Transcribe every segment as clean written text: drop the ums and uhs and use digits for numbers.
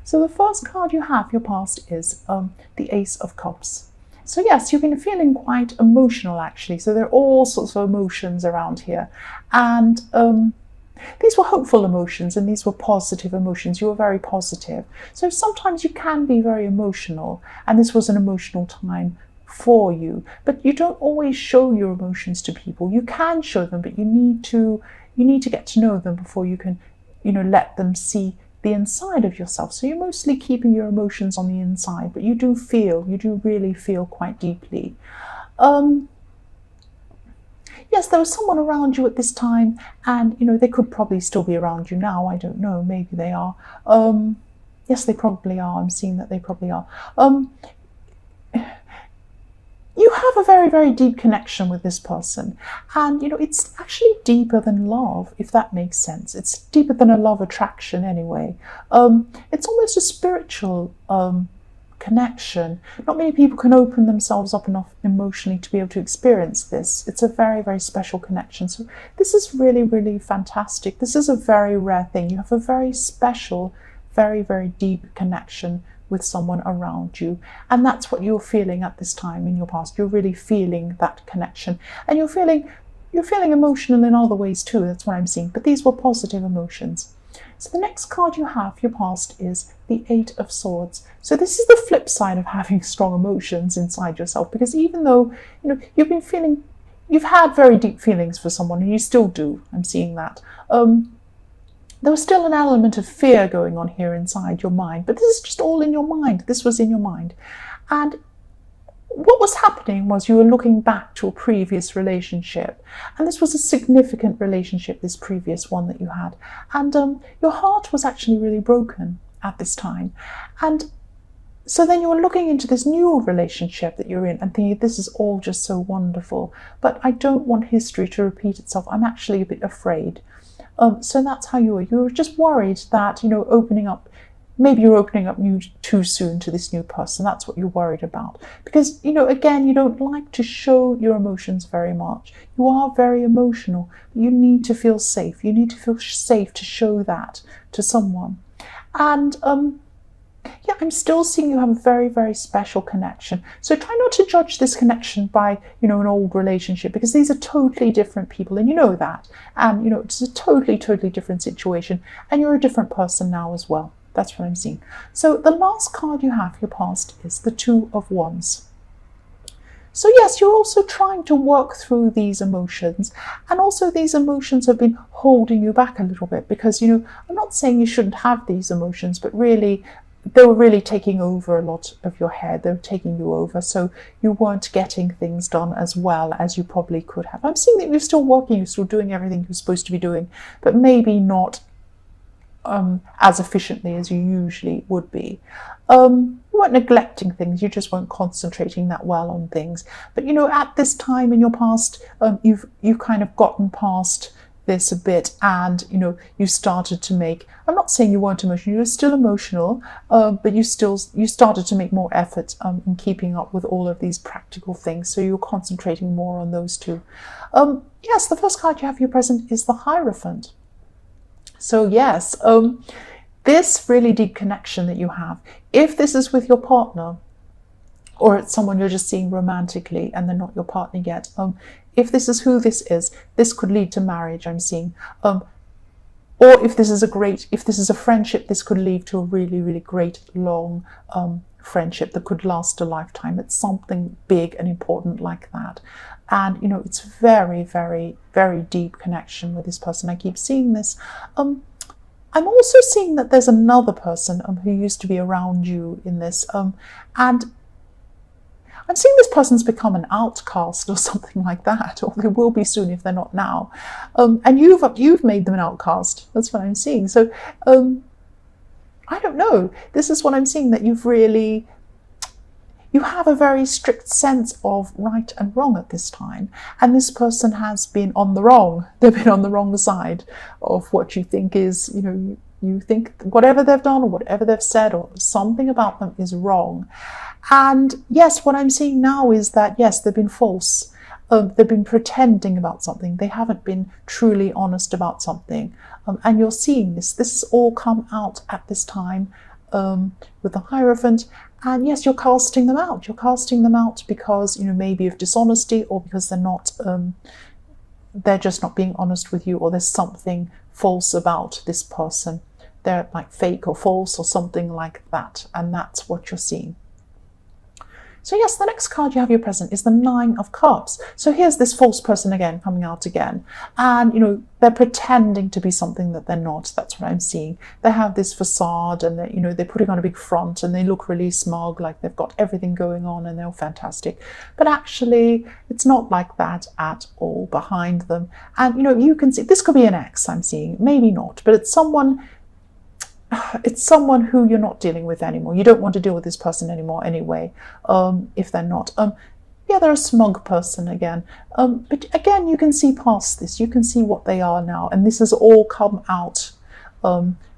So the first card you have, your past, is the Ace of Cups. So yes, you've been feeling quite emotional actually. So there are all sorts of emotions around here. And these were hopeful emotions and these were positive emotions. You were very positive. So sometimes you can be very emotional, and this was an emotional time for you. But you don't always show your emotions to people. You can show them, but you need to get to know them before you can, let them see the inside of yourself. So you're mostly keeping your emotions on the inside, but you do really feel quite deeply. Yes, there was someone around you at this time, and they could probably still be around you now. I don't know, maybe they are. Yes, they probably are. I'm seeing that they probably are. You have a very, very deep connection with this person, and it's actually deeper than love, if that makes sense. It's deeper than a love attraction anyway. It's almost a spiritual connection. Not many people can open themselves up enough emotionally to be able to experience this. It's a very, very special connection. So this is really, really fantastic. This is a very rare thing. You have a very special, very, very deep connection with someone around you, and that's what you're feeling at this time in your past. You're really feeling that connection, and you're feeling emotional in other ways too. That's what I'm seeing, but these were positive emotions. So the next card you have, your past, is the Eight of Swords. So this is the flip side of having strong emotions inside yourself, because even though you've had very deep feelings for someone, and you still do, I'm seeing that, there was still an element of fear going on here inside your mind, but this is just all in your mind. This was in your mind. And what was happening was you were looking back to a previous relationship, and this was a significant relationship, this previous one that you had, and your heart was actually really broken at this time. And so then you were looking into this new relationship that you're in and thinking, this is all just so wonderful, but I don't want history to repeat itself. I'm actually a bit afraid. So that's how you were just worried that, maybe you're opening up too soon to this new person. That's what you're worried about. Because, again, you don't like to show your emotions very much. You are very emotional. You need to feel safe. You need to feel safe to show that to someone. And, yeah, I'm still seeing you have a very, very special connection. So try not to judge this connection by, an old relationship, because these are totally different people, and you know that. And, it's a totally, totally different situation. And you're a different person now as well. That's what I'm seeing. So the last card you have, your past, is the Two of Wands. So yes, you're also trying to work through these emotions, and also these emotions have been holding you back a little bit, because, I'm not saying you shouldn't have these emotions, but really, they were really taking over a lot of your head. They were taking you over, so you weren't getting things done as well as you probably could have. I'm seeing that you're still working, you're still doing everything you're supposed to be doing, but maybe not as efficiently as you usually would be. You weren't neglecting things, you just weren't concentrating that well on things. But at this time in your past, you've kind of gotten past this a bit, and you started to make, I'm not saying you weren't emotional, you were still emotional, but you started to make more effort in keeping up with all of these practical things, so you're concentrating more on those two. Yes, the first card you have for your present is the Hierophant. So yes, this really deep connection that you have, if this is with your partner, or it's someone you're just seeing romantically and they're not your partner yet, if this is who this is, this could lead to marriage, I'm seeing. Or if this is a friendship, this could lead to a really, really great long friendship that could last a lifetime. It's something big and important like that. And, it's very, very, very deep connection with this person. I keep seeing this. I'm also seeing that there's another person who used to be around you in this. And I'm seeing this person's become an outcast or something like that, or they will be soon if they're not now. And you've made them an outcast. That's what I'm seeing. So I don't know. This is what I'm seeing, that you have a very strict sense of right and wrong at this time. And this person has been on the wrong. They've been on the wrong side of what you think is, you think whatever they've done or whatever they've said or something about them is wrong. And yes, what I'm seeing now is that, yes, they've been false. They've been pretending about something. They haven't been truly honest about something. And you're seeing this. This has all come out at this time with the Hierophant. And yes, you're casting them out. You're casting them out because, you know, maybe of dishonesty, or because they're not, they're just not being honest with you, or there's something false about this person. They're like fake or false or something like that. And that's what you're seeing. So yes, the next card you have your present is the Nine of Cups. So here's this false person again, coming out again. And, you know, they're pretending to be something that they're not. That's what I'm seeing. They have this facade, and they, you know, they're putting on a big front, and they look really smug, like they've got everything going on and they're all fantastic. But actually, it's not like that at all behind them. And, you know, you can see, this could be an ex I'm seeing, maybe not, but it's someone who you're not dealing with anymore. You don't want to deal with this person anymore anyway, if they're not. Yeah, they're a smug person again. But again, you can see past this. You can see what they are now. And this has all come out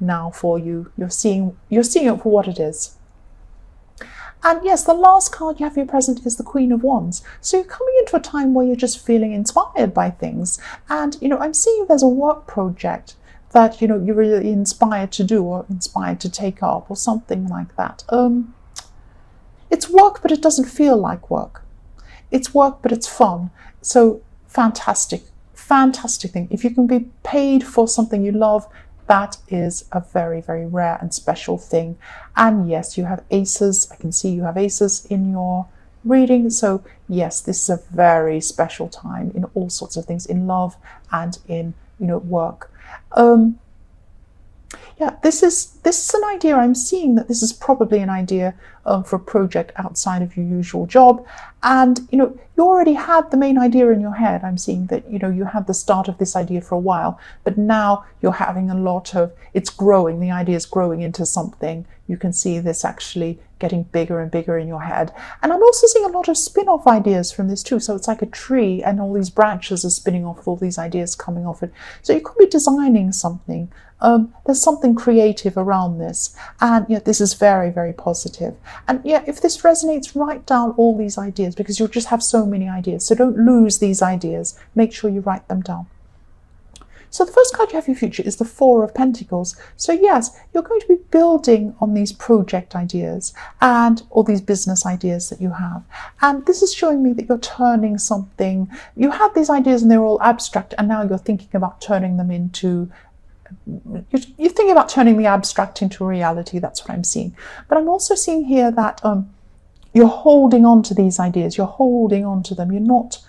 now for you. You're seeing it for what it is. And yes, the last card you have for your present is the Queen of Wands. So you're coming into a time where you're just feeling inspired by things. And, you know, I'm seeing there's a work project that, you know, you're really inspired to do, or inspired to take up, or something like that. It's work, but it doesn't feel like work. It's work, but it's fun. So fantastic thing. If you can be paid for something you love, that is a very, very rare and special thing. And yes, you have aces. I can see you have aces in your reading. So yes, this is a very special time in all sorts of things, in love and in, you know, work. Yeah, this is an idea. I'm seeing that this is probably an idea for a project outside of your usual job. And, you know, you already had the main idea in your head. I'm seeing that, you know, you had the start of this idea for a while, but now you're having a lot of, it's growing, the idea is growing into something. You can see this actually getting bigger and bigger in your head. And I'm also seeing a lot of spin-off ideas from this too. So it's like a tree, and all these branches are spinning off with all these ideas coming off it. So you could be designing something. There's something creative around this. And yeah, this is very, very positive. And yeah, if this resonates, write down all these ideas, because you'll just have so many ideas. So don't lose these ideas. Make sure you write them down. So the first card you have for your future is the Four of Pentacles. So yes, you're going to be building on these project ideas and all these business ideas that you have. And this is showing me that you're turning something. You had these ideas and they were all abstract, and now you're thinking about turning them into, you're thinking about turning the abstract into reality. That's what I'm seeing. But I'm also seeing here that you're holding on to these ideas. You're holding on to them. You're not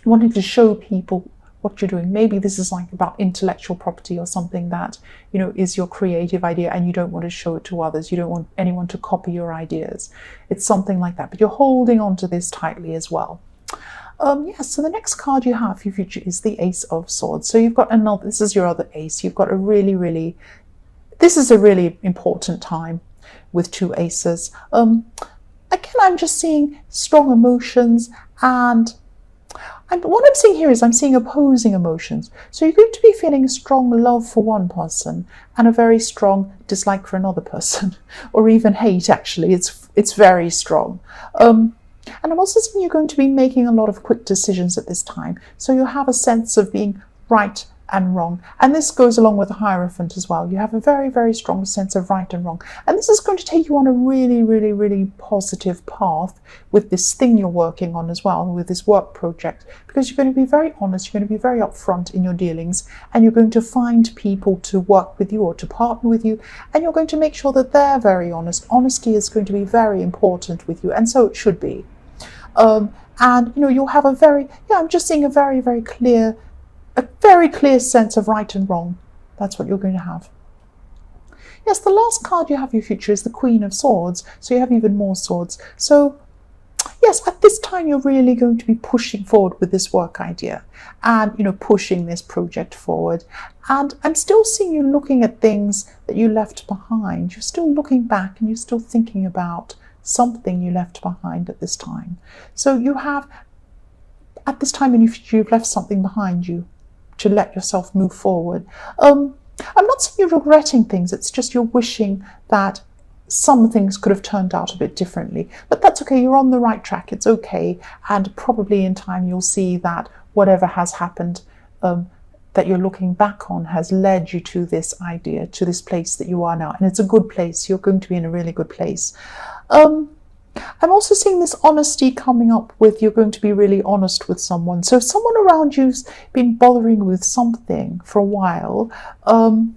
wanting to show people what you're doing. Maybe this is like about intellectual property or something that, you know, is your creative idea, and you don't want to show it to others. You don't want anyone to copy your ideas. It's something like that. But you're holding on to this tightly as well. Yes, so the next card you have for your future is the Ace of Swords. So you've got another, this is your other ace. You've got a really, this is a really important time with two aces. Again, I'm just seeing strong emotions, and what I'm seeing here is I'm seeing opposing emotions. So you're going to be feeling a strong love for one person and a very strong dislike for another person, or even hate, actually. It's very strong. And I'm also seeing you're going to be making a lot of quick decisions at this time. So you have a sense of being right and wrong. And this goes along with the Hierophant as well. You have a very, very strong sense of right and wrong. And this is going to take you on a really positive path with this thing you're working on as well, with this work project, because you're going to be very honest, you're going to be very upfront in your dealings, and you're going to find people to work with you or to partner with you, and you're going to make sure that they're very honest. Honesty is going to be very important with you, and so it should be. And, you know, you'll have a very, I'm just seeing a very clear sense of right and wrong. That's what you're going to have. Yes, the last card you have for your future is the Queen of Swords. So you have even more swords. So yes, at this time you're really going to be pushing forward with this work idea and, you know, pushing this project forward. And I'm still seeing you looking at things that you left behind. You're still looking back and you're still thinking about something you left behind at this time. So you have, at this time in your future, you've left something behind you to let yourself move forward. I'm not saying you're regretting things, it's just you're wishing that some things could have turned out a bit differently. But that's okay, you're on the right track, it's okay. And probably in time you'll see that whatever has happened that you're looking back on has led you to this idea, to this place that you are now. And it's a good place. You're going to be in a really good place. I'm also seeing this honesty coming up with, you're going to be really honest with someone. So if someone around you's been bothering with something for a while, and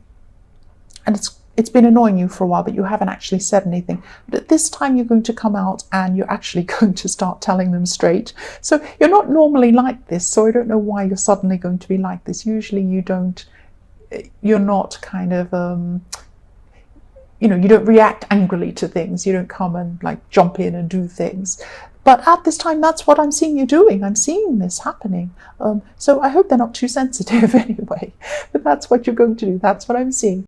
it's been annoying you for a while, but you haven't actually said anything. But at this time, you're going to come out and you're actually going to start telling them straight. So you're not normally like this, so I don't know why you're suddenly going to be like this. Usually you're not kind of, you don't react angrily to things. You don't come and like jump in and do things. But at this time, that's what I'm seeing you doing. I'm seeing this happening. So I hope they're not too sensitive anyway. But that's what you're going to do. That's what I'm seeing.